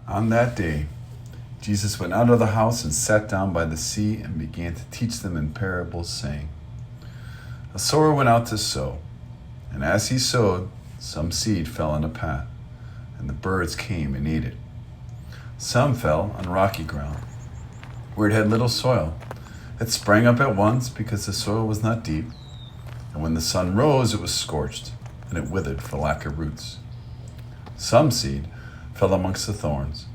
On that day, Jesus went out of the house and sat down by the sea and began to teach them in parables, saying, A sower went out to sow, and as he sowed, some seed fell on a path, and the birds came and ate it. Some fell on rocky ground, where it had little soil. It sprang up at once because the soil was not deep, and when the sun rose, it was scorched, and it withered for lack of roots. Some seed fell amongst the thorns,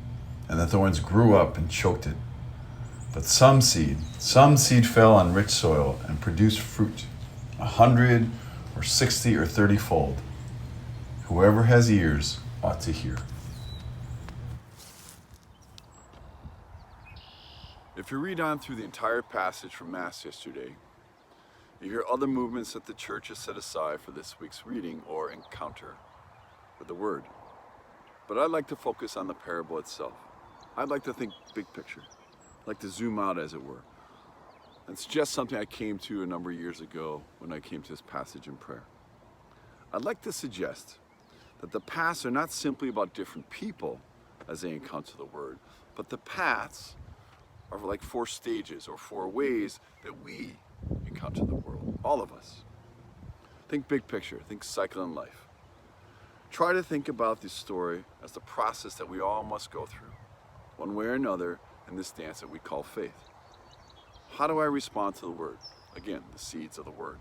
and the thorns grew up and choked it. But some seed fell on rich soil and produced fruit, 100 or 60 or 30-fold. Whoever has ears ought to hear. If you read on through the entire passage from Mass yesterday, you hear other movements that the church has set aside for this week's reading or encounter with the Word. But I'd like to focus on the parable itself. I'd like to think big picture. I'd like to zoom out, as it were, and suggest something I came to a number of years ago when I came to this passage in prayer. I'd like to suggest that the paths are not simply about different people as they encounter the Word, but the paths are like 4 stages or 4 ways that we encounter the world, all of us. Think big picture, think cycle in life. Try to think about this story as the process that we all must go through, one way or another, in this dance that we call faith. How do I respond to the Word? Again, the seeds of the Word.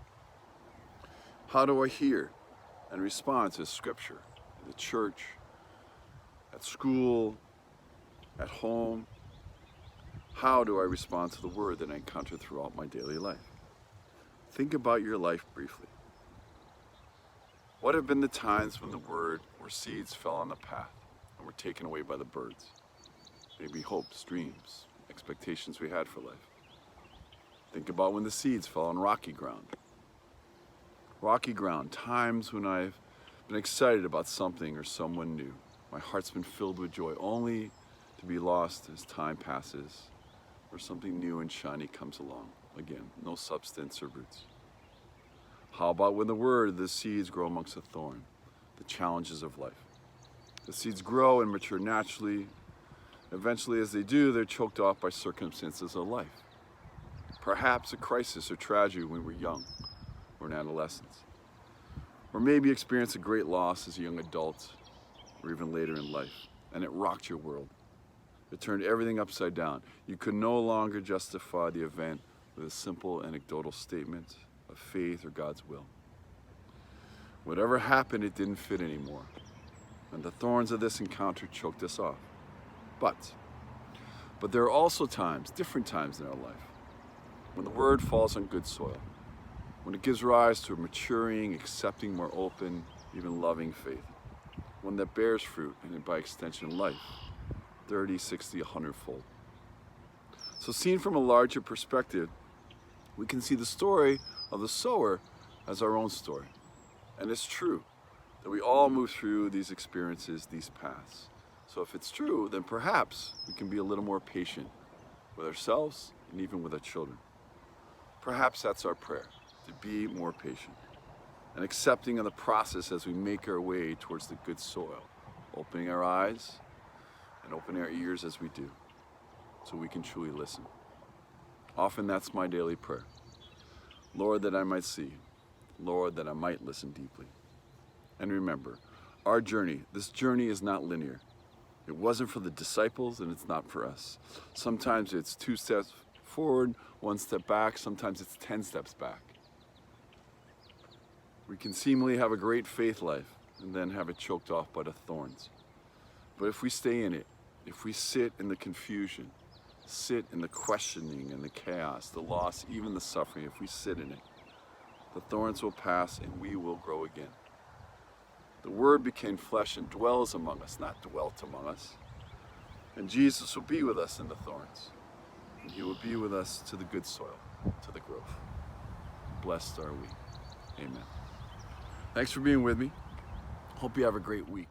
How do I hear and respond to Scripture in the church, at school, at home? How do I respond to the Word that I encounter throughout my daily life? Think about your life briefly. What have been the times when the Word or seeds fell on the path and were taken away by the birds? Maybe hopes, dreams, expectations we had for life. Think about when the seeds fell on rocky ground. Rocky ground, times when I've been excited about something or someone new. My heart's been filled with joy, only to be lost as time passes or something new and shiny comes along. Again, no substance or roots. How about when the Word, the seeds grow amongst the thorn, the challenges of life? The seeds grow and mature naturally. Eventually, as they do, they're choked off by circumstances of life. Perhaps a crisis or tragedy when we're young or in adolescence. Or maybe experience a great loss as a young adult or even later in life, and it rocked your world. It turned everything upside down. You could no longer justify the event with a simple anecdotal statement of faith or God's will. Whatever happened, it didn't fit anymore, and the thorns of this encounter choked us off. But there are also times, different times in our life, when the Word falls on good soil, when it gives rise to a maturing, accepting, more open, even loving faith, one that bears fruit, and by extension life, 30, 60, 100-fold. So seen from a larger perspective, we can see the story of the sower as our own story. And it's true that we all move through these experiences, these paths. So if it's true, then perhaps we can be a little more patient with ourselves and even with our children. Perhaps that's our prayer, to be more patient and accepting of the process as we make our way towards the good soil, opening our eyes and opening our ears as we do, so we can truly listen. Often that's my daily prayer. Lord, that I might see. Lord, that I might listen deeply. And remember, our journey, this journey is not linear. It wasn't for the disciples, and it's not for us. Sometimes it's 2 steps forward, 1 step back. Sometimes it's 10 steps back. We can seemingly have a great faith life and then have it choked off by the thorns. But if we stay in it, if we sit in the confusion, sit in the questioning and the chaos, the loss, even the suffering, if we sit in it, the thorns will pass and we will grow again. The Word became flesh and dwells among us, not dwelt among us. And Jesus will be with us in the thorns. And He will be with us to the good soil, to the growth. Blessed are we. Amen. Thanks for being with me. Hope you have a great week.